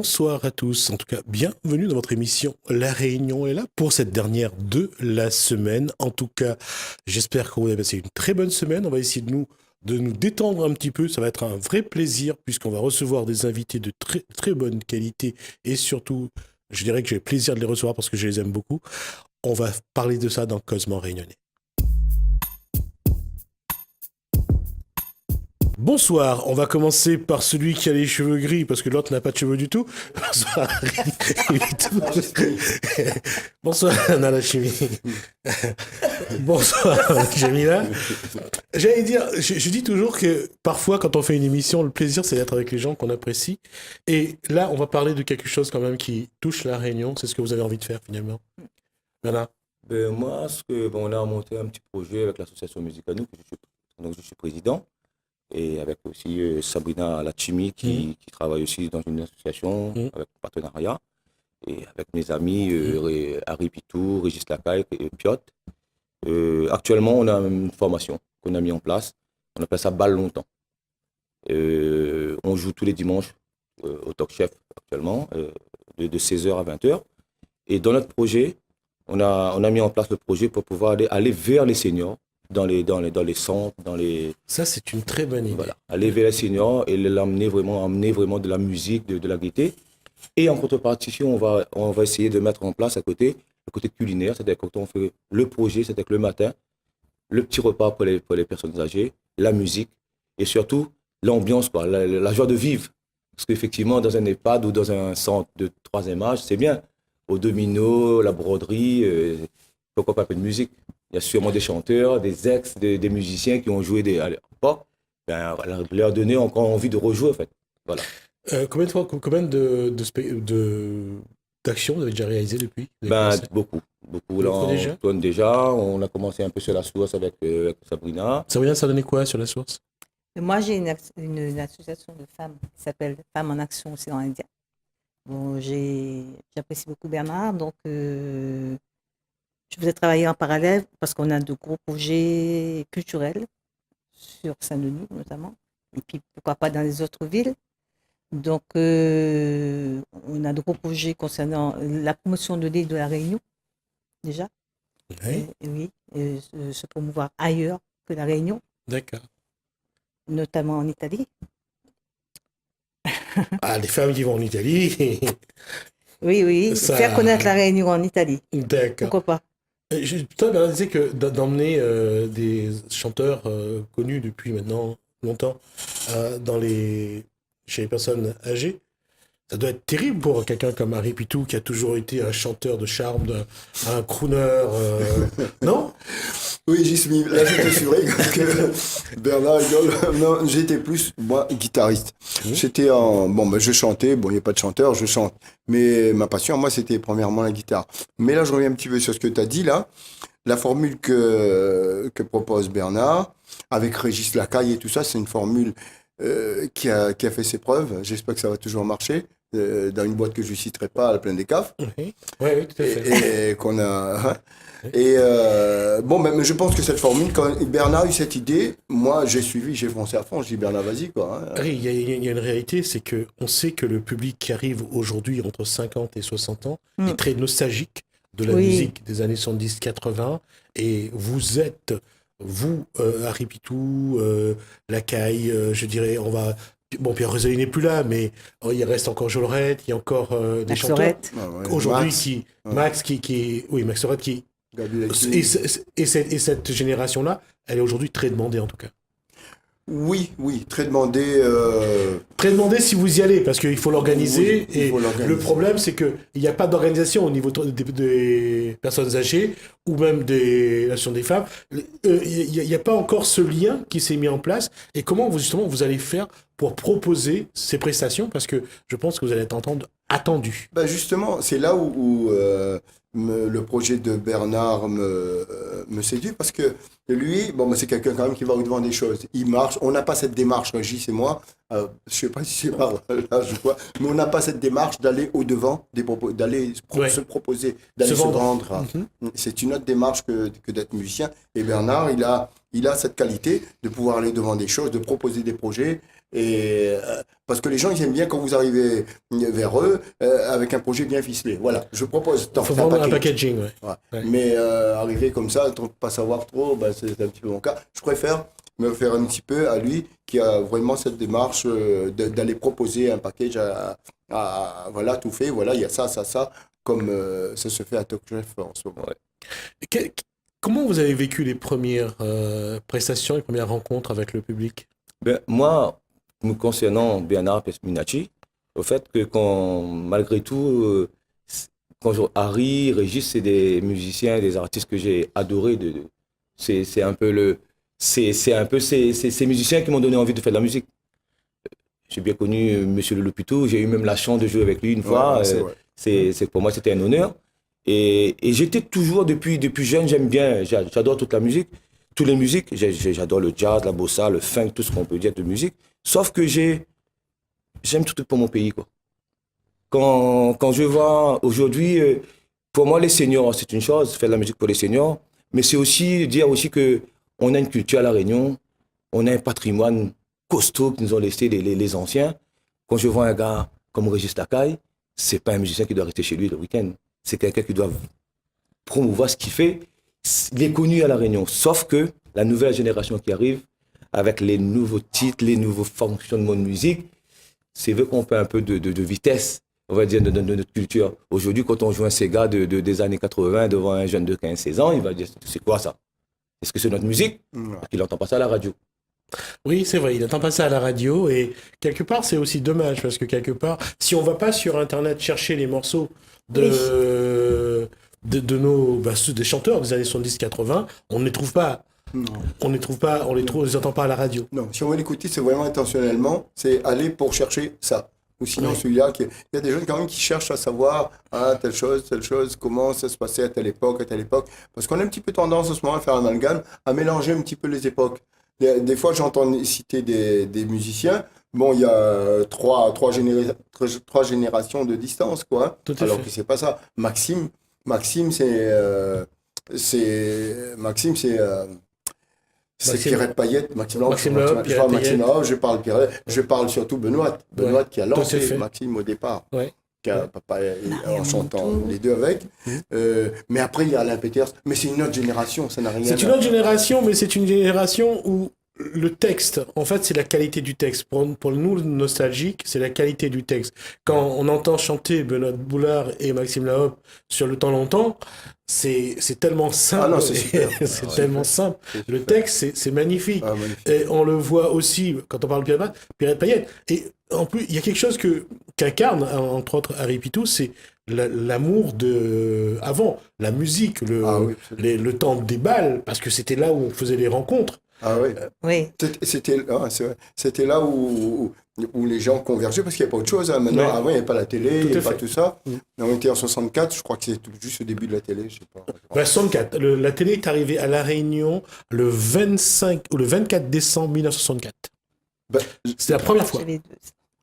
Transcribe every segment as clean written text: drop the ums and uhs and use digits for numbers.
Bonsoir à tous, en tout cas bienvenue dans votre émission La Réunion est là pour cette dernière de la semaine. En tout cas, j'espère que vous avez passé une très bonne semaine. On va essayer de nous détendre un petit peu, ça va être un vrai plaisir puisqu'on va recevoir des invités de très très bonne qualité et surtout, je dirais que j'ai le plaisir de les recevoir parce que je les aime beaucoup. On va parler de ça dans Cosmo Réunionnais. Bonsoir, on va commencer par celui qui a les cheveux gris parce que l'autre n'a pas de cheveux du tout. Bonsoir. Bonsoir Nana Chimi. Bonsoir Jamila. J'allais dire, je dis toujours que parfois quand on fait une émission, le plaisir c'est d'être avec les gens qu'on apprécie. Et là, on va parler de quelque chose quand même qui touche la Réunion. C'est ce que vous avez envie de faire finalement. Voilà. Moi, on a monté un petit projet avec l'association Musicanou, donc je suis président, et avec aussi Sabrina Lachimi qui travaille aussi dans une association avec un partenariat, et avec mes amis Harry Pitou, Régis Lacaille et Piot. Actuellement, on a une formation qu'on a mis en place, on appelle ça Balle longtemps. On joue tous les dimanches au Talk Chef actuellement, de 16h à 20h. Et dans notre projet, on a mis en place le projet pour pouvoir aller vers les seniors, dans les centres, Ça, c'est une très bonne idée. Voilà, aller vers les seniors et emmener vraiment de la musique, de la gaieté. Et en contrepartie, on va essayer de mettre en place à côté le côté culinaire, c'est-à-dire quand on fait le projet, c'est-à-dire que le matin, le petit repas pour les personnes âgées, la musique et surtout l'ambiance, quoi, la joie de vivre. Parce qu'effectivement, dans un EHPAD ou dans un centre de troisième âge, c'est bien. Au domino, la broderie, pourquoi pas un peu de musique. Il y a sûrement des chanteurs, des musiciens qui ont joué à l'époque. Leur donner encore envie de rejouer, en fait. Voilà. Combien d'actions vous avez déjà réalisées depuis? Beaucoup. Là, déjà, on a commencé un peu sur la source avec Sabrina. Sabrina, ça a donné quoi sur la source? Moi, j'ai une association de femmes qui s'appelle Femmes en Action Océan Indien. Bon, j'apprécie beaucoup Bernard, donc je voudrais travailler en parallèle parce qu'on a de gros projets culturels sur Saint-Denis notamment, et puis pourquoi pas dans les autres villes. Donc, on a de gros projets concernant la promotion de l'île de la Réunion, déjà. Oui. Se promouvoir ailleurs que la Réunion. D'accord. Notamment en Italie. Ah, les femmes qui vont en Italie. Oui. Ça... Faire connaître la Réunion en Italie. D'accord. Pourquoi pas? Toi, Bernard disait que d'emmener des chanteurs connus depuis maintenant longtemps chez les personnes âgées, ça doit être terrible pour quelqu'un comme Harry Pitou qui a toujours été un chanteur de charme, un crooner, non? Oui, Gismi, là je te suivrai que Bernard rigole. Non, j'étais plus, moi, guitariste. Je chantais, il n'y a pas de chanteur, je chante. Mais ma passion, moi, c'était premièrement la guitare. Mais là, je reviens un petit peu sur ce que tu as dit, là. La formule que propose Bernard, avec Régis Lacaille et tout ça, c'est une formule qui a fait ses preuves. J'espère que ça va toujours marcher. Dans une boîte que je ne citerai pas, à la Plaine des Caves. Oui, tout à fait. Et qu'on a... Et mais je pense que cette formule, quand Bernard a eu cette idée, moi j'ai suivi, j'ai foncé à fond, je dis Bernard vas-y quoi. Il y a une réalité, c'est qu'on sait que le public qui arrive aujourd'hui entre 50 et 60 ans est très nostalgique de la musique des années 70-80 et Harry Pitou, Lacaille, je dirais, Bon, Pierre Rosalie n'est plus là, mais il reste encore Jolorette, il y a encore des chanteurs aujourd'hui Max Sorette qui et cette génération-là, elle est aujourd'hui très demandée en tout cas. Oui, très demandée. Très demandée si vous y allez, parce qu'il faut l'organiser. Le problème, c'est qu'il n'y a pas d'organisation au niveau des personnes âgées ou même des femmes. Il n'y a pas encore ce lien qui s'est mis en place. Et comment vous allez faire pour proposer ces prestations? Parce que je pense que vous allez être attendu. Justement, c'est là où le projet de Bernard me séduit parce que lui, c'est quelqu'un quand même qui va au-devant des choses. Il marche, on n'a pas cette démarche, Régis et moi, je ne sais pas si c'est par là, je vois, mais on n'a pas cette démarche d'aller au-devant, d'aller se proposer, d'aller se vendre. C'est une autre démarche que d'être musicien. Et Bernard, il a cette qualité de pouvoir aller devant des choses, de proposer des projets. Et parce que les gens ils aiment bien quand vous arrivez vers eux avec un projet bien ficelé. Voilà, je propose. Il faut vendre un packaging, ouais. Ouais. Ouais. Mais arriver comme ça, pas savoir trop, bah, c'est un petit peu mon cas. Je préfère me faire un petit peu à lui qui a vraiment cette démarche d'aller proposer un package voilà, tout fait, voilà, il y a ça, comme ça se fait à Top Chef en ce moment. Ouais. Que- Comment vous avez vécu les premières prestations, les premières rencontres avec le public? Ben, moi, me concernant Bernard Pesminachi, au fait que malgré tout, Harry, Régis, c'est des musiciens, des artistes que j'ai adorés. C'est un peu ces musiciens qui m'ont donné envie de faire de la musique. J'ai bien connu Monsieur Le Loputo, j'ai eu même la chance de jouer avec lui une fois. Ouais, c'est vrai. Pour moi, c'était un honneur. Et j'étais toujours, depuis jeune, j'adore toute la musique, toutes les musiques. J'adore le jazz, la bossa, le funk, tout ce qu'on peut dire de musique. Sauf que j'aime tout truc pour mon pays, quoi. Quand je vois aujourd'hui, pour moi, les seniors, c'est une chose, faire de la musique pour les seniors, mais c'est aussi dire aussi que on a une culture à La Réunion, on a un patrimoine costaud que nous ont laissé les anciens. Quand je vois un gars comme Régis Lacaille, c'est pas un musicien qui doit rester chez lui le week-end. C'est quelqu'un qui doit promouvoir ce qu'il fait. Il est connu à La Réunion, sauf que la nouvelle génération qui arrive, avec les nouveaux titres, les nouveaux fonctionnements de musique, c'est vrai qu'on perd un peu de vitesse, on va dire, de notre culture. Aujourd'hui, quand on joue un Sega des années 80 devant un jeune de 15-16 ans, il va dire, c'est quoi ça? Est-ce que c'est notre musique? Parce qu'il n'entend pas ça à la radio. Oui, c'est vrai, il entend pas ça à la radio et quelque part c'est aussi dommage parce que quelque part, si on va pas sur Internet chercher les morceaux de nos des chanteurs des années 70-80, on ne les trouve pas. Non. On les entend pas à la radio. Non, si on veut l'écouter, c'est vraiment intentionnellement, c'est aller pour chercher ça. Ou sinon, Oui. celui-là, il y a des jeunes quand même qui cherchent à savoir telle chose, comment ça se passait à telle époque. Parce qu'on a un petit peu tendance en ce moment à faire un amalgame, à mélanger un petit peu les époques. Des fois, j'entends citer des musiciens. Bon, il y a trois générations de distance, quoi. Tout à Alors fait. que c'est pas ça. Maxime, c'est Maxime- Pierrette Payette, Maxime Lahaut. Maxime Lahaut, Je parle Pierrette Maxime Payette. Lahaut, je parle Pierrette, je parle surtout Benoît. Benoît qui a tout à lancé fait. Maxime au départ. Ouais. Qui a papa en chantant les deux avec. Mais après, il y a Alain Peters. Mais c'est une autre génération, ça n'a rien C'est une autre génération, mais c'est une génération où le texte, en fait, c'est la qualité du texte. Pour nous, nostalgiques, c'est la qualité du texte. Quand on entend chanter Benoît Boulard et Maxime Lahaut sur Le Temps Longtemps, c'est tellement simple. Ah non, c'est super. C'est tellement simple. C'est Le super. texte, c'est magnifique. Ah, magnifique. Et on le voit aussi quand on parle de Pierrette Payette. Et en plus, il y a quelque chose qu'incarne, entre autres, Harry Pitou, c'est l'amour de avant, la musique, Ah oui, absolument. le temps des balles, parce que c'était là où on faisait les rencontres. Ah oui. Oui. C'est vrai. C'était là où les gens convergeaient parce qu'il n'y avait pas autre chose. Hein. Maintenant, Ouais. avant, il n'y avait pas la télé, il n'y Tout à avait pas fait. tout ça. Mm. On était en 64, je crois que c'est juste le début de la télé, je sais pas. Bah, 64. La télé est arrivée à La Réunion le 25 ou le 24 décembre 1964. Bah, C'était la première fois. J'ai les deux.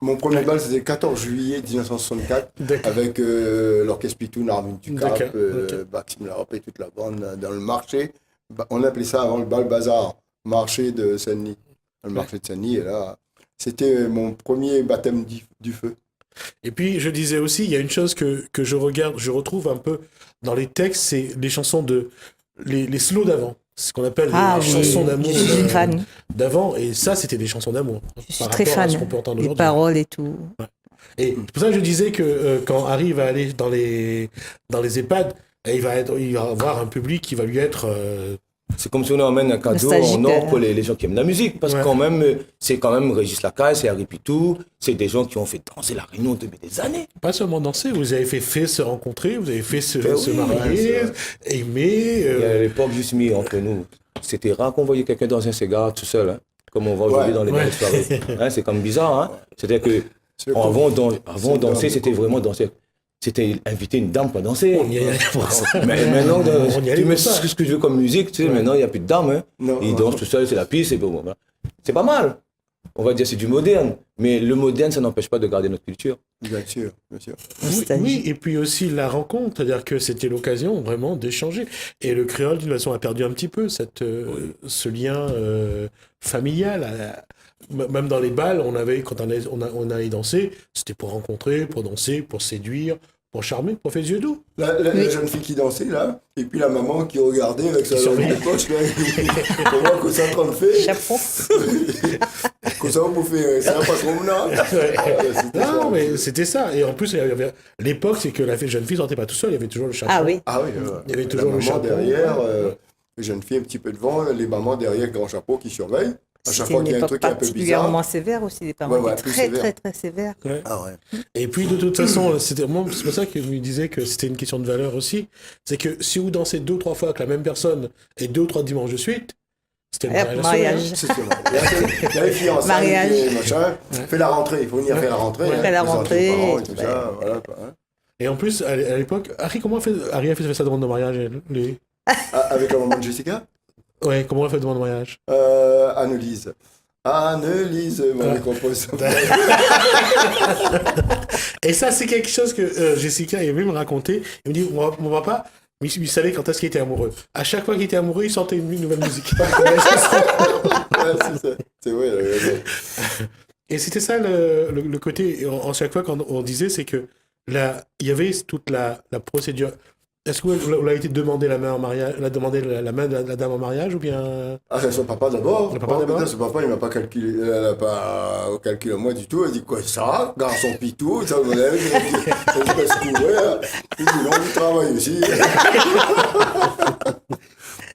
mon premier bal, c'était le 14 juillet 1964. D'accord. Avec l'orchestre Pitoun, Armin Tucap, D'accord, ok. Maxime Lahaut et toute la bande dans le marché. On appelait ça avant le bal bazar, marché de Saint-Denis. Le marché de Saint-Denis, et là, c'était mon premier baptême du feu. Et puis, je disais aussi, il y a une chose que je regarde, je retrouve un peu dans les textes, c'est les chansons les slows d'avant. Ce qu'on appelle Ah les oui, chansons d'amour je suis une fan. d'avant. Et ça, c'était des chansons d'amour. Je suis par très rapport à fan. ce qu'on peut entendre Les aujourd'hui. paroles et tout. Et c'est pour ça que je disais que quand Harry va aller dans les EHPAD, il va avoir un public qui va lui être... C'est comme si on emmène un cadeau Nostalgique, en or pour les gens qui aiment la musique. Parce Ouais. que quand même, c'est quand même Régis Lacaille, c'est Harry Pitou, c'est des gens qui ont fait danser La Réunion depuis des années. Pas seulement danser, vous avez fait se rencontrer, vous avez fait se oui, marier, ouais, aimer... Et à l'époque, juste mis entre nous, c'était rare qu'on voyait quelqu'un dans un cigare tout seul, hein, comme on voit aujourd'hui dans les Ouais. belles soirées. Hein, c'est comme bizarre. Hein. C'est-à-dire que C'est le avant, c'est danser, le c'était vraiment danser. C'était inviter une dame pour danser. On y allait pour ça. Mais maintenant, On y allait tu mets pour ça. ce que je veux comme musique, tu sais, maintenant, il n'y a plus de dames. Hein. Non, Ils non. dansent tout seul, c'est la piste, c'est bon. Voilà. C'est pas mal. on va dire c'est du moderne. Mais le moderne, ça n'empêche pas de garder notre culture. Bien sûr, bien sûr. Oui, Nostalgie. oui, et puis aussi la rencontre, c'est-à-dire que c'était l'occasion vraiment d'échanger. Et le créole, d'une façon, a perdu un petit peu ce lien familial. Même dans les balles, on avait, quand on allait danser, c'était pour rencontrer, pour danser, pour séduire, pour charmer, pour faire des yeux doux. La jeune fille qui dansait là, et puis la maman qui regardait avec sa Qui surveillait. poche là, pour voir que ça en train de faire. Chaperon. Que ça pour faire, ça pas trop non. Non, mais c'était ça. Et en plus, l'époque, c'est que la jeune fille ne sortait pas tout seul, il y avait toujours le chaperon. Ah oui. Ah oui, Il y avait la toujours le maman chaperon. derrière, les jeunes filles un petit peu devant, les mamans derrière, grand chapeau qui surveillent. À chaque C'était fois une qu'il y a un époque truc un peu particulièrement bizarre. sévère aussi. Les parents Ouais, ouais, étaient plus très, sévère. très, très sévères. Ouais. Ah ouais. Et puis, de toute façon, c'est pour ça que je me disais que c'était une question de valeur aussi. C'est que si vous dansez 2 ou 3 fois avec la même personne et 2 ou 3 dimanches de suite, c'était le Hop, mariage. mariage. C'est sûr. Il y a les fiançailles, Mariage. et machin. Fais la rentrée, il faut venir faire la rentrée. Fais la présenter aux rentrée, parents et tout ouais. ça, voilà, quoi, hein. Et en plus, à l'époque, Harry a fait sa demande de mariage, lui. Ah, avec la maman de Jessica, Ouais, comment elle a fait la demande de mariage? Annelise. Annelise, mon Ah. compose. Et ça, c'est quelque chose que Jessica aimait me raconter. Il me dit, mon papa, il savait quand est-ce qu'il était amoureux. À chaque fois qu'il était amoureux, il sortait une nouvelle musique. Ouais, c'est ça. C'est vrai, elle avait raison. Et c'était ça le côté, en chaque fois quand on disait, c'est que il y avait toute la procédure. Est-ce que vous a été demandé la main en mariage, la main de la dame en mariage ou bien... Ah, c'est son papa d'abord. Le papa d'abord. Son papa, il m'a pas calculé, elle n'a pas calculé moi du tout. Elle dit quoi ça, garçon pitou, ça me lève, il va se couvrir. Il dit non, il travaille aussi.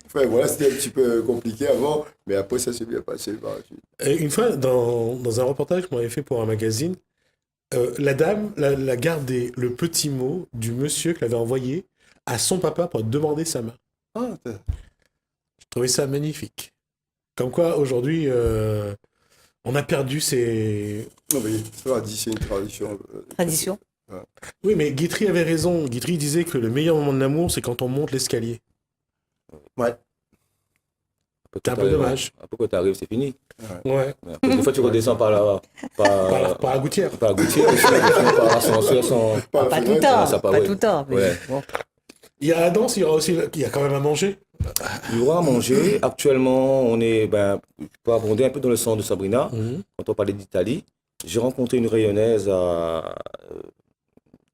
Enfin, voilà, c'était un petit peu compliqué avant, mais après ça s'est bien passé par la suite. Et une fois, dans un reportage qu'on avait fait pour un magazine, la dame la gardé le petit mot du monsieur qui l'avait envoyé à son papa pour demander sa main. Ah, Je trouvais ça magnifique. Comme quoi, aujourd'hui, on a perdu ces... non, mais ça a dit, c'est une tradition. Tradition. Oui, mais Guitry avait raison. Guitry disait que le meilleur moment de l'amour, c'est quand on monte l'escalier. Ouais. C'est un peu dommage. Après, quand tu arrives, c'est fini. Ouais. Mais après, des fois, tu redescends par Par la gouttière. par la gouttière, aussi, par l'ascenseur sans. Pas la Pas tout le fenêtre, temps. ça, Pas ouais. tout le temps. Mais Ouais. bon. Il y a la danse, il y aura aussi... Il y a quand même à manger. Il y aura à manger. Actuellement, on est. Je peux abonder un peu dans le sens de Sabrina. Quand on parlait d'Italie, j'ai rencontré une Rayonnaise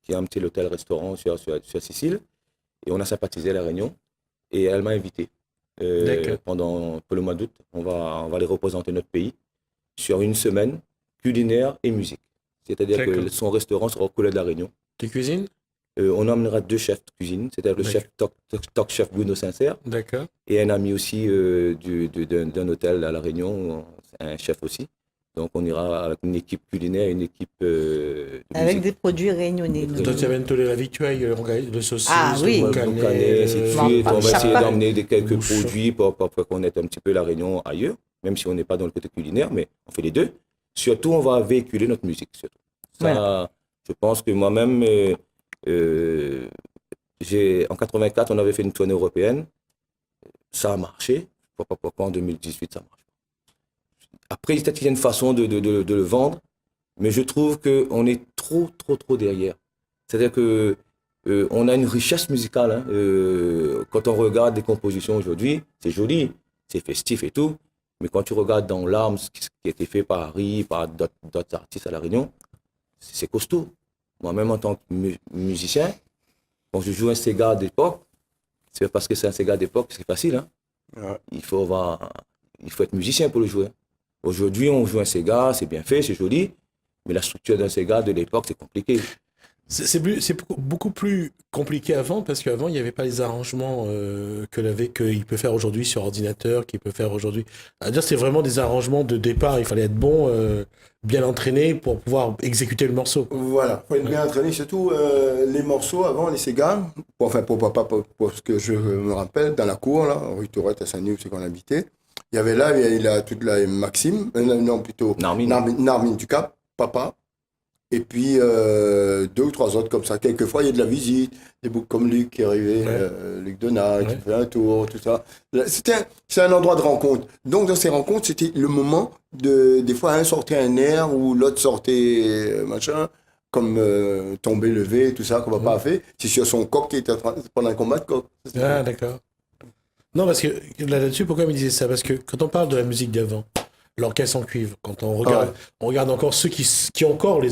qui a un petit hôtel-restaurant sur Sicile. Et on a sympathisé à La Réunion. Et elle m'a invité. D'accord. Pour le mois d'août, on va aller représenter notre pays sur une semaine culinaire et musique. C'est-à-dire que D'accord. son restaurant sera au Collet de La Réunion. Tu cuisines? On emmènera 2 chefs de cuisine, c'est-à-dire le chef Toc Chef Bruno Sincère D'accord. et un ami aussi d'un hôtel à La Réunion, un chef aussi. Donc on ira avec une équipe culinaire, une équipe de Avec musique. des produits réunionnais. Donc, tu amènes la victuaille, le saucisse, Ah oui. le Donc, boucanet, ainsi de euh, suite. On va essayer champagne. d'emmener quelques Bouchon. produits pour connaître un petit peu La Réunion ailleurs, même si on n'est pas dans le côté culinaire, mais on fait les deux. Surtout, on va véhiculer notre musique. Surtout. Ça, je pense que moi-même, en 84, on avait fait une tournée européenne. Ça a marché. Pourquoi en 2018, ça marche pas. Après, peut-être qu'il y a une façon de le vendre, mais je trouve qu'on est trop derrière. C'est-à-dire que on a une richesse musicale. Hein. Quand on regarde les compositions aujourd'hui, c'est joli, c'est festif et tout, mais quand tu regardes dans l'âme ce qui a été fait par Harry, par d'autres artistes à La Réunion, c'est costaud. Moi-même, en tant que musicien, quand je joue un Sega d'époque, c'est parce que c'est un Sega d'époque, c'est facile. Hein. Ouais. Il faut être musicien pour le jouer. Aujourd'hui, on joue un Sega, c'est bien fait, c'est joli, mais la structure d'un Sega de l'époque, c'est compliqué. C'est beaucoup plus compliqué avant, parce qu'avant, il n'y avait pas les arrangements qu'il peut faire aujourd'hui sur ordinateur, qu'il peut faire aujourd'hui. C'est-à-dire, c'est vraiment des arrangements de départ. Il fallait être bon, bien entraîné pour pouvoir exécuter le morceau. Voilà, il faut être bien entraîné. Surtout les morceaux avant, les Sega, pour ce que je me rappelle, dans la cour, là, rue Tourette à Saint-Denis, c'est qu'on habitait. Il y avait là, il a toute la Maxime, non, plutôt Narmine. Narmine du Cap, papa, Et puis, 2 ou 3 autres comme ça. Quelquefois, il y a de la visite. Des boucs comme Luc qui est arrivé, Luc Donat, qui fait un tour, tout ça. C'est un endroit de rencontre. Donc, dans ces rencontres, c'était le moment des fois, un sortait un air ou l'autre sortait machin, comme tomber, lever, tout ça, qu'on va pas faire. C'est sur son coq qui était en train de prendre un combat de coq. Ah, d'accord. Non, parce que là-dessus, pourquoi il me disait ça? Parce que quand on parle de la musique d'avant, l'orchestre en cuivre, quand on regarde encore ceux qui ont encore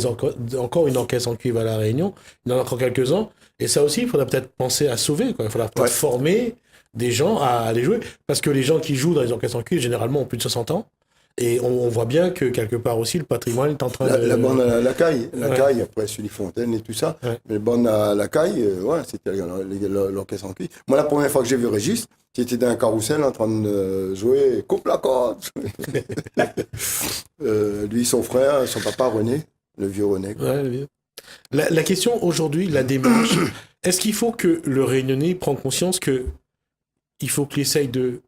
une orchestre en cuivre à La Réunion, il y en a encore quelques-uns, et ça aussi, il faudra peut-être penser à sauver, quoi. Il faudra peut-être former des gens à aller jouer, parce que les gens qui jouent dans les orchestres en cuivre, généralement, ont plus de 60 ans, et on voit bien que quelque part aussi, le patrimoine est en train de... La bande à la caille, après Sully Fontaine et tout ça, mais bande à la caille, c'était l'orchestre en cuivre. Moi, la première fois que j'ai vu Régis, qui était dans un carrousel en train de jouer « Coupe la corde !» Lui, son frère, son papa René, le vieux René. Ouais, le vieux. La question aujourd'hui, la démarche, est-ce qu'il faut que le Réunionnais prenne conscience que il faut qu'il essaye de,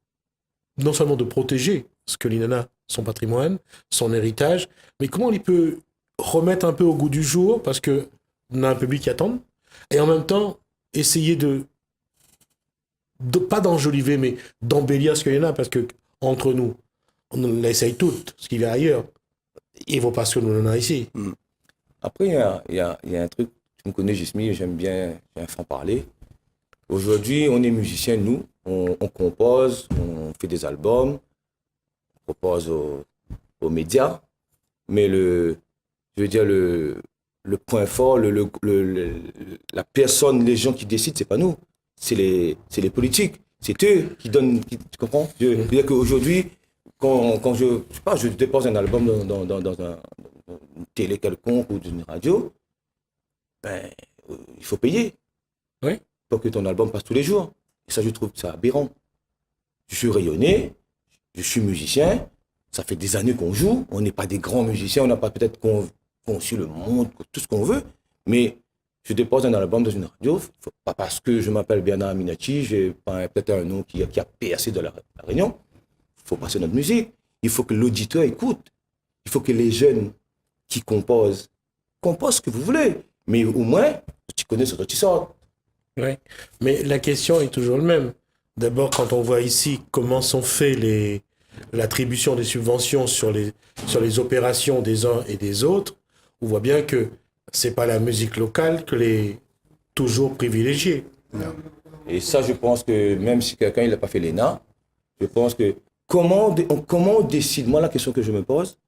non seulement de protéger ce que l'INANA, son patrimoine, son héritage, mais comment il peut remettre un peu au goût du jour, parce qu'on a un public qui attend, et en même temps, essayer de pas d'enjoliver, mais d'embellir ce qu'il y en a, parce que entre nous, on l'essaye tout, ce qu'il y a ailleurs. Il ne vaut pas ce que nous en avons ici. Après, il y a un truc, tu me connais, Gismi, j'aime bien parler. Aujourd'hui, on est musiciens, nous, on compose, on fait des albums, on propose aux médias, mais le point fort, la personne, les gens qui décident, c'est pas nous. C'est les politiques. C'est eux qui donnent. Tu comprends? Je veux dire qu'aujourd'hui, quand je dépose un album dans une télé quelconque ou d'une radio, ben, il faut payer. Oui. Pour que ton album passe tous les jours. Et ça, je trouve ça aberrant. Je suis rayonné, je suis musicien, ça fait des années qu'on joue, on n'est pas des grands musiciens, on n'a pas peut-être conçu le monde, tout ce qu'on veut, mais je dépose un album dans une radio, pas parce que je m'appelle Bernard Aminati, j'ai peut-être un nom qui a percé de la Réunion. Il faut passer notre musique. Il faut que l'auditeur écoute. Il faut que les jeunes qui composent ce que vous voulez. Mais au moins, tu connais ce dont tu sors. Oui, mais la question est toujours la même. D'abord, quand on voit ici comment sont faits l'attribution des subventions sur les opérations des uns et des autres, on voit bien que c'est pas la musique locale que les toujours privilégiée. Et ça, je pense que même si quelqu'un n'a pas fait l'ENA, je pense que comment on décide, moi la question que je me pose,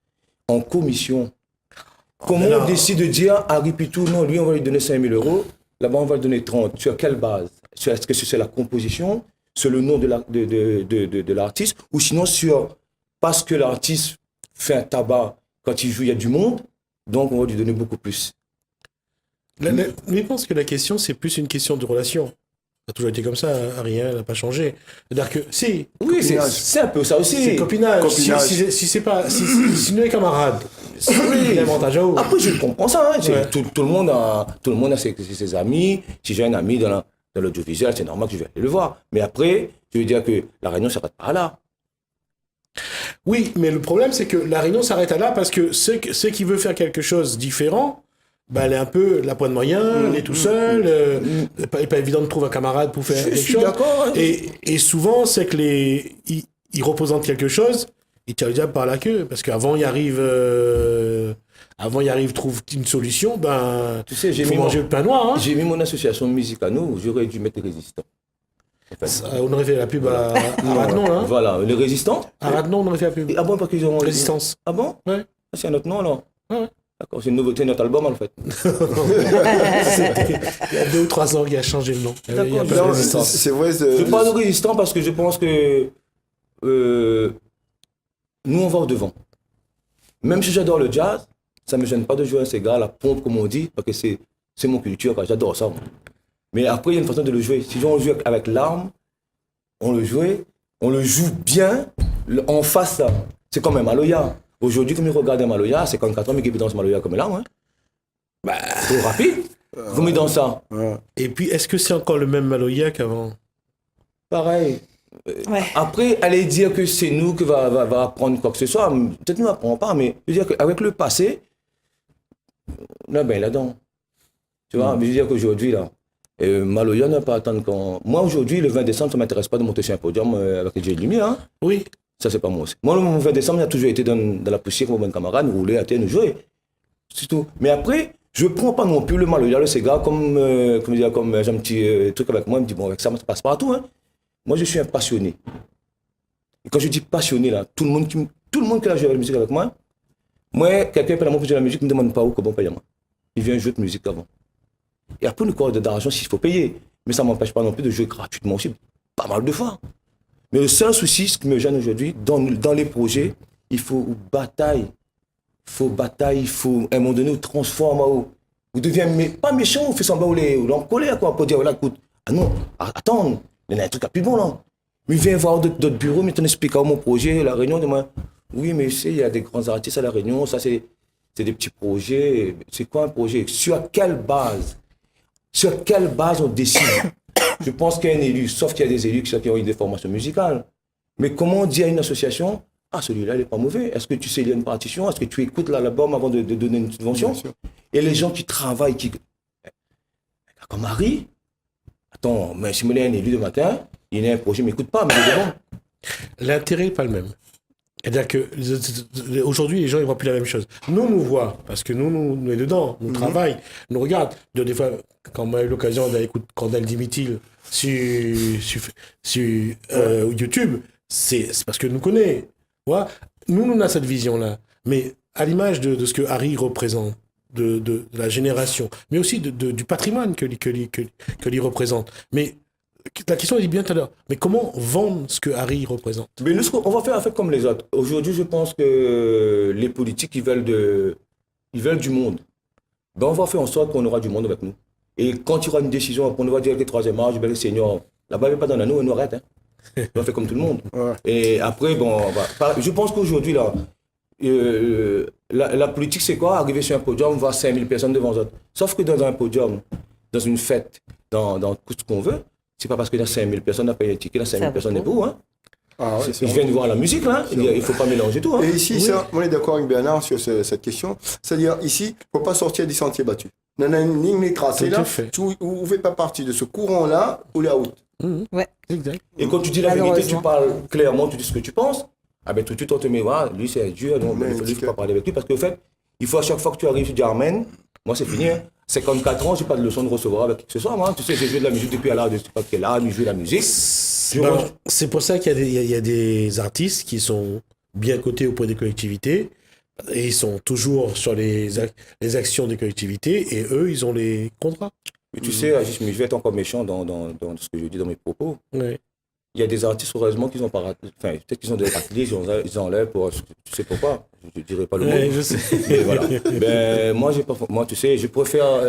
en commission, comment on décide de dire à Ripitou, non, lui on va lui donner 5 000 €, là-bas on va lui donner 30, sur quelle base? Est-ce que c'est la composition, sur le nom de l'artiste, ou sinon parce que l'artiste fait un tabac, quand il joue, il y a du monde, donc on va lui donner beaucoup plus. Mais je pense que la question, c'est plus une question de relation. Ça a toujours été comme ça, rien n'a pas changé. C'est-à-dire que, si... Oui, c'est un peu ça aussi. C'est copinage. Si c'est pas... Si nous, les camarades, il y a un avantage à eux. Après, je comprends ça. Hein. Ouais. Tout le monde a ses amis. Si j'ai un ami dans l'audiovisuel, c'est normal que je vais aller le voir. Mais après, je veux dire que la réunion ne s'arrête pas là. Oui, mais le problème, c'est que la réunion s'arrête là parce que ceux qui veulent faire quelque chose de différent, ben, elle est un peu la pointe moyen, elle est tout seul, il n'est pas évident de trouver un camarade pour faire quelque chose. Je suis d'accord. Hein. Et souvent, c'est que ils représentent quelque chose, ils tirent le diable par la queue, parce qu'avant, il arrive, trouve une solution, ben, tu sais, faut manger le pain noir. Hein. J'ai mis mon association de musique à nous, j'aurais dû mettre les résistants. En fait. On aurait fait la pub à Radnon, là. Voilà, les résistants. À Radnon, on aurait fait la pub. Ah bon, parce qu'ils ont... Résistance. Ah bon? Ouais. C'est un autre nom, alors? Ouais. D'accord, c'est une nouveauté de notre album, en fait. Il y a 2 ou 3 ans qu'il a changé le nom. Il y a pas de résistance. C'est vrai. Je parle de résistant parce que je pense que nous, on va au devant. Même si j'adore le jazz, ça ne me gêne pas de jouer un Sega à la pompe, comme on dit, parce que c'est mon culture, j'adore ça. Moi. Mais après, il y a une façon de le jouer. Si on joue avec l'arme, on le joue bien, en face, c'est comme un Maloya. Aujourd'hui, comme je regarde un Maloya, c'est 54 ans, mais qui danse Maloya comme l'arme. Hein. Bah, c'est trop rapide. Vous mettez dans ça. Et puis, est-ce que c'est encore le même Maloya qu'avant? Pareil. Ouais. Après, aller dire que c'est nous qui va apprendre quoi que ce soit, peut-être nous n'apprendrons pas, mais je veux dire qu'avec le passé, on est bien là-dedans. Tu vois, mais je veux dire qu'aujourd'hui, là, Maloya n'a pas à attendre quand... Moi, aujourd'hui, le 20 décembre, ça ne m'intéresse pas de monter sur un podium avec les jeux de lumière. Hein. Oui. Ça, c'est pas moi aussi. Moi, le 20 décembre, il a toujours été dans la poussière avec mon camarade, nous rouler à terre, nous jouer. C'est tout. Mais après, je ne prends pas non plus le Maloya, le Sega, comme j'ai un petit truc avec moi. Il me dit, bon, avec ça passe partout. Hein. Moi, je suis un passionné. Et quand je dis passionné, là, tout le monde qui a joué à la musique avec moi, quelqu'un paye la moi pour jouer à la musique, ne me demande pas où, comment paye moi. Il vient jouer de musique avant. Et après, le corps d'argent, s'il faut payer. Mais ça ne m'empêche pas non plus de jouer gratuitement aussi, pas mal de fois. Mais le seul souci, ce qui me gêne aujourd'hui, dans les projets, il faut bataille. Il faut, à un moment donné, transformer. Vous devenez pas méchant, vous faites semblant ou en colère, quoi, pour dire, voilà, écoute, ah non, attends, il y a un truc à plus bon, là. Mais il vient voir d'autres bureaux, mais tu expliques mon projet, la réunion, demain. Oui, mais tu sais, il y a des grands artistes à la réunion, ça, c'est des petits projets. C'est quoi un projet? Sur quelle base on décide? Je pense qu'il y a un élu, sauf qu'il y a des élus qui ont eu des formations musicales. Mais comment on dit à une association, ah, celui-là, il n'est pas mauvais. Est-ce que tu sais lire une partition? Est-ce que tu écoutes l'album avant de donner une subvention? Et les gens qui travaillent, comme Harry, attends, mais si on est un élu de matin, il a un projet, il ne m'écoute pas, mais il est bon. L'intérêt n'est pas le même. C'est-à-dire qu'aujourd'hui, les gens ne voient plus la même chose. Nous voient, parce que nous sommes dedans, nous travaillons, nous regardons. Des fois, quand on a eu l'occasion d'écouter Cornel Dimitri sur YouTube, c'est parce que nous connaissons. Ouais. Nous avons cette vision-là. Mais à l'image de ce que Harry représente, de la génération, mais aussi du patrimoine que lui représente. Mais la question est bien tout à l'heure. Mais comment vendre ce que Harry représente? Mais nous, on va faire en fait comme les autres. Aujourd'hui, je pense que les politiques, ils veulent du monde. Ben, on va faire en sorte qu'on aura du monde avec nous. Et quand il y aura une décision, qu'on va dire que le troisième âge, ben, les seniors, là-bas, il n'y a pas dans nous, on arrête. Hein. On fait comme tout le monde. Ouais. Et après, bon, je pense qu'aujourd'hui, là, la politique, c'est quoi? Arriver sur un podium, voir 5000 personnes devant eux. Sauf que dans un podium, dans une fête, dans tout ce qu'on veut, c'est pas parce qu'il y a 5000 personnes à payer un ticket, il y a 5000 personnes debout. Hein. Ah ouais, je viens de voir la musique, là. Il ne faut pas mélanger tout. Hein. Et ici, ça, on est d'accord avec Bernard sur cette question. C'est-à-dire, ici, il ne faut pas sortir des sentiers battus. On a une ligne tracée là. Vous ne faites pas partie de ce courant-là ou la route. Ouais. Exact. Et quand tu dis la vérité, tu parles clairement, tu dis ce que tu penses. Ah ben tout de suite, on te met, lui c'est un Dieu, non, il ne faut pas parler avec lui. Parce qu'au fait, il faut à chaque fois que tu arrives, tu dis Amen. Moi, c'est fini. Hein. 54 ans, je n'ai pas de leçon de recevoir avec qui que ce soit. Moi. Tu sais, j'ai joué de la musique depuis à l'âge de je sais pas quel âge, j'ai joué de la musique. C'est pour ça qu'il y a des artistes qui sont bien cotés auprès des collectivités et ils sont toujours sur les actions des collectivités et eux, ils ont les contrats. Mais tu sais, je vais être encore méchant dans ce que je dis dans mes propos. Oui. Il y a des artistes, heureusement, qui ont pas raté. Enfin, peut-être qu'ils ont des ratés, ils enlèvent pour. Tu sais pourquoi? Je ne dirai pas le mot. Oui, je sais. Mais voilà. Ben, moi, tu sais, je préfère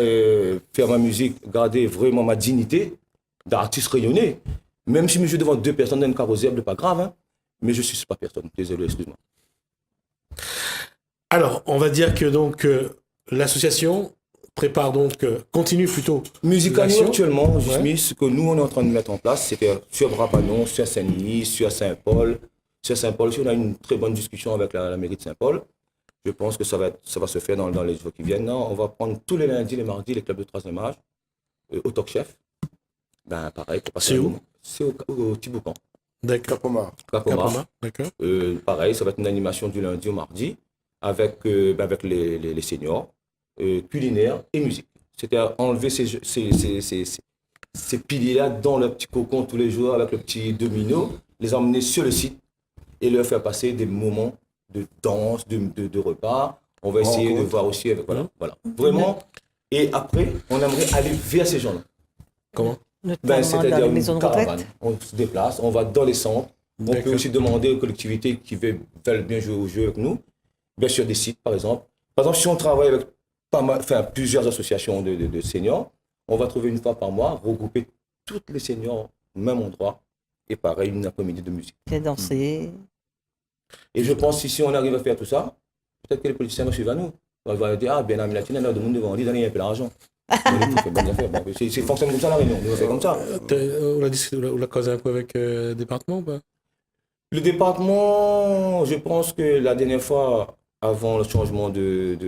faire ma musique, garder vraiment ma dignité d'artiste rayonné. Même si je joue devant 2 personnes dans une carrossière, c'est pas grave. Hein. Mais je ne suis pas personne. Désolé, excuse-moi. Alors, on va dire que donc l'association prépare donc, continue plutôt. Musicalement, actuellement, ce que nous, on est en train de mettre en place, c'est que sur Brapanon, sur Saint-Denis, sur Saint-Paul, si on a une très bonne discussion avec la mairie de Saint-Paul, je pense que ça va se faire dans les jours qui viennent. Non, on va prendre tous les lundis, les mardis, les clubs de troisième âge, au Talk Chef. Ben, pareil. C'est où? C'est au Tiboucan. D'accord. Capomar. D'accord. Pareil, ça va être une animation du lundi au mardi avec les seniors. Culinaire et musique. C'était enlever ces piliers-là dans le petit cocon tous les jours avec le petit domino, les emmener sur le site et leur faire passer des moments de danse, de repas. On va essayer de voir aussi avec, voilà. Vraiment. Et après, on aimerait aller vers ces gens-là. Comment? C'est-à-dire dans les maisons de retraite. On se déplace, on va dans les centres. On peut aussi demander aux collectivités qui veulent bien jouer au jeu avec nous, bien sur des sites, par exemple. Par exemple, si on travaille avec plusieurs associations de seniors, on va trouver une fois par mois, regrouper toutes les seniors au même endroit, et pareil, une après-midi de musique. Et danser. Et je pense que si on arrive à faire tout ça, peut-être que les politiciens vont suivre à nous. On va dire, ah, bien, la Latine, on a demandé devant, on dit, donnez un peu d'argent. C'est fonctionne comme ça la réunion, on fait comme ça. On l'a causé un peu avec le département ou pas? Le département, je pense que la dernière fois, avant le changement de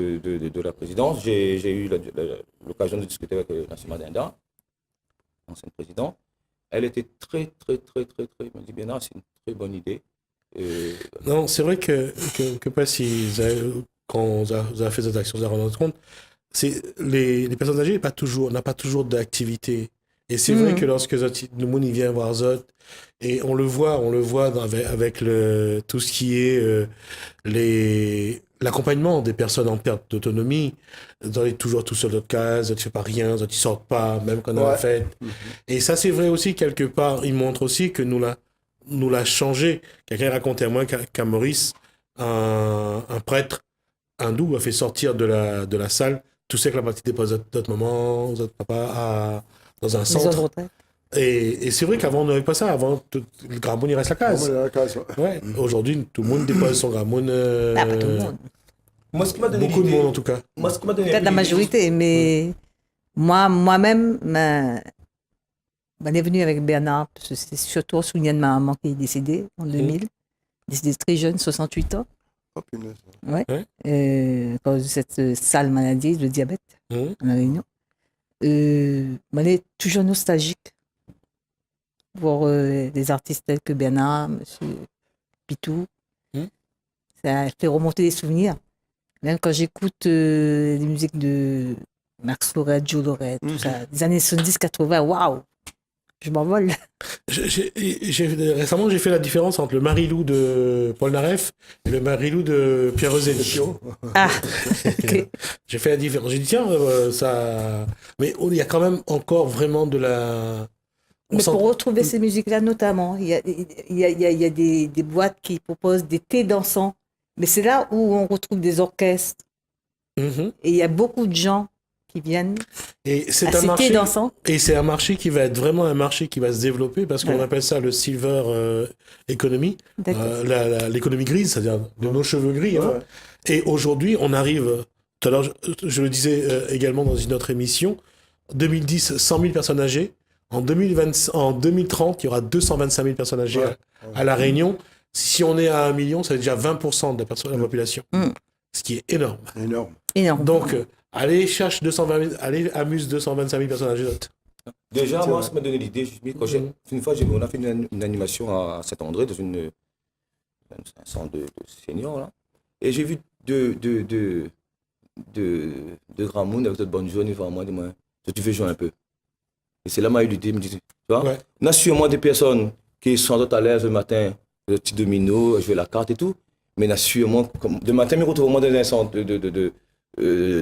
la présidence, j'ai eu l'occasion de discuter avec Nassima Denda, l'ancienne présidente. Elle était très, elle m'a dit, Bernard, c'est une très bonne idée. Non, c'est vrai que pas si quand vous avez fait cette action, vous avez rendu compte, les personnes âgées n'ont pas toujours d'activité. Et c'est vrai que lorsque le monde vient voir Zot, et on le voit avec tout ce qui est l'accompagnement des personnes en perte d'autonomie. Zot est toujours tout seul dans notre case, Zot ne fait pas rien, Zot ne sort pas, même quand on a la fête. Et ça, c'est vrai aussi, quelque part, il montre aussi que nous l'a changé. Quelqu'un racontait à moi qu'à Maurice, un prêtre hindou a fait sortir de la salle tout ce que la partie dépose notre maman, notre papa dans un centre. Et c'est vrai qu'avant, on n'avait pas ça. Avant, le gramoun, il reste à la case. Ouais. Aujourd'hui, tout le monde dépose son gramoun. Pas tout le monde. Moi, ce qui m'a donné beaucoup de monde, en tout cas. Moi, ce qui m'a donné Peut-être la majorité, mais moi-même, on est venu avec Bernard, parce que c'est surtout souvenir de ma maman qui est décédée en 2000. Décédée très jeune, 68 ans. Oh, punaise. Ouais. À cause de cette sale maladie, le diabète, en La Réunion. On est toujours nostalgique pour des artistes tels que Bernard, Monsieur Pitou. Ça fait remonter des souvenirs. Même quand j'écoute les musiques de Max Lorette, Joe Lorette, tout ça, des années 70-80, waouh, je m'envole. Récemment, j'ai fait la différence entre le Marilou de Paul Naref et le Marilou de Pierre Roselli. Ah, ok. J'ai fait la différence. J'ai dit, tiens, ça. Mais il y a quand même encore vraiment de la. Mais pour retrouver ces musiques-là, notamment, il y a des boîtes qui proposent des thés dansants. Mais c'est là où on retrouve des orchestres. Et il y a beaucoup de gens qui viennent et c'est à ces thés dansants. Et c'est un marché qui va être vraiment un marché qui va se développer parce qu'on appelle ça le silver economy, l'économie grise, c'est-à-dire de nos cheveux gris. Hein. Et aujourd'hui, on arrive, tout à l'heure, je le disais également dans une autre émission, 2010, 100 000 personnes âgées. En 2030, il y aura 225 000 personnes âgées à La Réunion. Si on est à 1 million, ça fait déjà 20% de la population. Ce qui est énorme. Énorme. Donc, allez, cherche 220 000, allez, amuse 225 000 personnes âgées. Déjà, moi, ça m'a donné l'idée. Une fois, on a fait une animation à Saint-André, dans un centre de seniors, là. Et j'ai vu deux grands mondes avec cette bonne journée devant moi, dis-moi, tu veux jouer un peu. Et c'est là m'a eu l'idée, me dit, tu vois, on a sûrement des personnes qui sont à l'aise le matin, le petit domino, jouer la carte et tout, mais on a sûrement, le matin, je me retrouve dans un centre de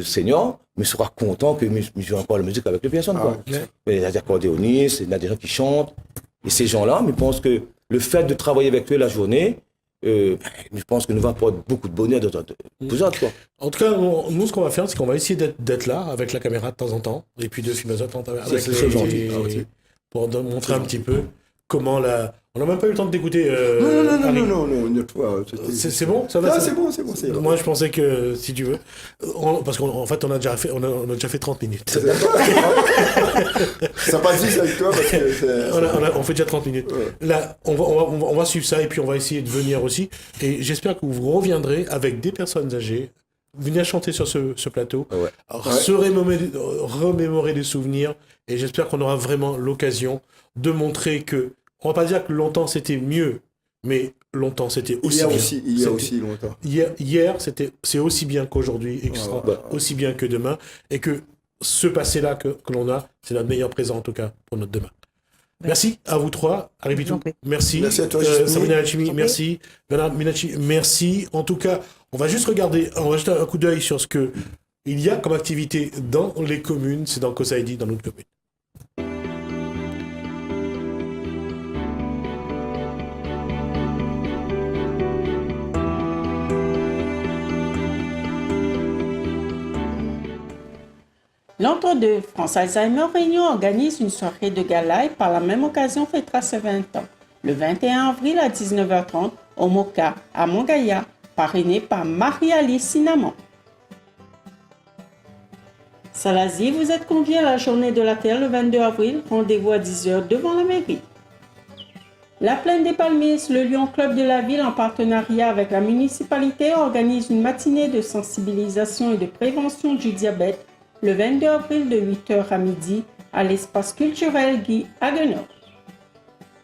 seniors, mais sera content que je joue encore la musique avec les personnes. Mais il y a des accordéonistes, il y a des gens qui chantent, et ces gens-là, je pense que le fait de travailler avec eux la journée, je pense que nous va apporter beaucoup de bonheur pour ça, quoi. En tout cas, nous, ce qu'on va faire, c'est qu'on va essayer d'être là avec la caméra de temps en temps, et puis de filmer de temps en temps avec pour montrer un petit peu comment la. On n'a même pas eu le temps de t'écouter. Non. C'est bon, ça va. C'est bon. Moi, je pensais que si tu veux, parce qu'en fait, on a déjà fait 30 minutes. Ça passe vite avec toi parce que on fait déjà 30 minutes. Là, on va suivre ça et puis on va essayer de venir aussi. Et j'espère que vous reviendrez avec des personnes âgées. Venir chanter sur ce plateau, se remémorer des souvenirs, et j'espère qu'on aura vraiment l'occasion de montrer que, on va pas dire que longtemps c'était mieux, mais longtemps c'était aussi bien. Il y a aussi longtemps. Hier c'est aussi bien qu'aujourd'hui, et que ce sera aussi bien que demain, et que ce passé-là que l'on a, c'est notre meilleur présent en tout cas pour notre demain. Merci à vous trois, Aribitou, merci. Merci à toi, Sabrina Hachimi, merci. Bernard Minachi, merci. En tout cas, on va juste regarder, on va jeter un coup d'œil sur ce que il y a comme activité dans les communes, c'est dans Kosaidi, dans notre commune. L'entre-deux France Alzheimer Réunion organise une soirée de gala et par la même occasion fêtera ses 20 ans. Le 21 avril à 19h30 au Moka à Montgaïa, parrainé par Marie-Alice Cinnamon. Salazie, vous êtes conviés à la Journée de la Terre le 22 avril, rendez-vous à 10h devant la mairie. La Plaine des Palmiers, le Lion Club de la ville, en partenariat avec la municipalité, organise une matinée de sensibilisation et de prévention du diabète le 22 avril de 8h à midi à l'espace culturel Guy Haguenau.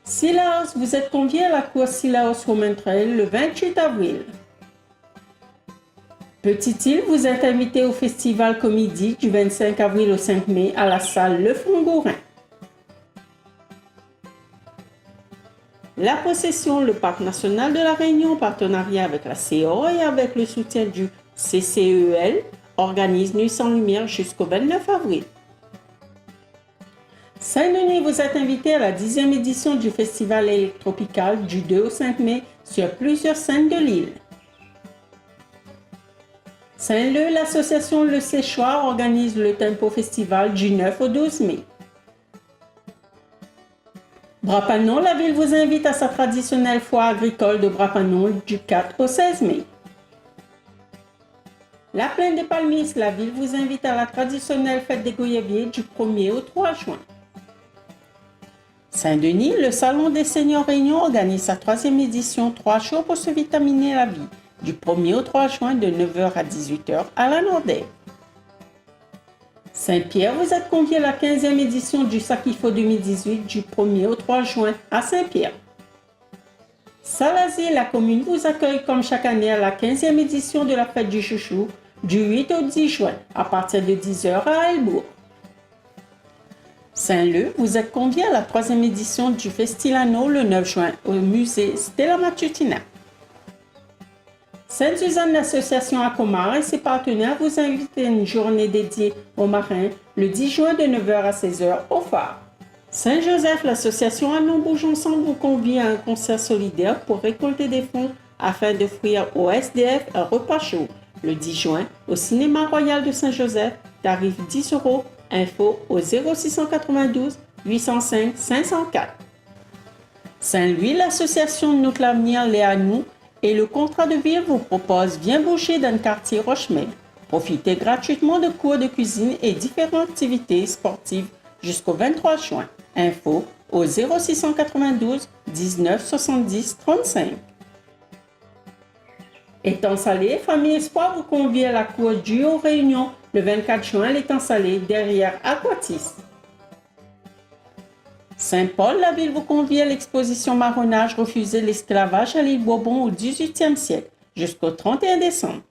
Sillaos, vous êtes conviés à la course Sillaos Women Trail le 28 avril. Petite-Île, vous êtes invité au festival Comédie du 25 avril au 5 mai à la salle Le Fongourin. La Possession, le parc national de la Réunion, en partenariat avec la CO et avec le soutien du CCEL, organise Nuit sans lumière jusqu'au 29 avril. Saint-Denis, vous êtes invité à la 10e édition du festival électropical du 2 au 5 mai sur plusieurs scènes de l'île. Saint-Leu, l'association Le Séchoir organise le Tempo Festival du 9 au 12 mai. Brapanon, la ville vous invite à sa traditionnelle foire agricole de Brapanon du 4 au 16 mai. La Plaine des Palmiers, la ville vous invite à la traditionnelle fête des Goyaviers du 1er au 3 juin. Saint-Denis, le Salon des Seniors Réunion organise sa 3e édition 3 jours pour se vitaminer la vie, du 1er au 3 juin de 9h à 18h à la Nordelle. Saint-Pierre, vous êtes conviés à la 15e édition du Sakifo 2018 du 1er au 3 juin à Saint-Pierre. Salazie, la commune vous accueille comme chaque année à la 15e édition de la fête du chouchou du 8 au 10 juin à partir de 10h à Elbourg. Saint-Leu, vous êtes conviés à la 3e édition du Festilano le 9 juin au musée Stella Matutina. Sainte-Suzanne, l'association Acomar et ses partenaires vous invitent à une journée dédiée aux marins le 10 juin de 9h à 16h au phare. Saint-Joseph, l'association Allons Bouge Ensemble vous convie à un concert solidaire pour récolter des fonds afin d'offrir aux SDF un repas chaud le 10 juin au Cinéma Royal de Saint-Joseph, tarif 10 €, info au 0692 805 504. Saint-Louis, l'association Notre l'avenir l'est à nous et le contrat de ville vous propose Viens bouger dans le quartier Rochemel. Profitez gratuitement de cours de cuisine et différentes activités sportives jusqu'au 23 juin. Info au 0692 19 70 35. Étang Salé, Famille Espoir vous convie à la cour du aux Réunion le 24 juin, l'étang Salé derrière Aquatis. Saint-Paul, la ville vous convie à l'exposition Marronnage, refuser l'esclavage à l'île Bourbon au XVIIIe siècle jusqu'au 31 décembre.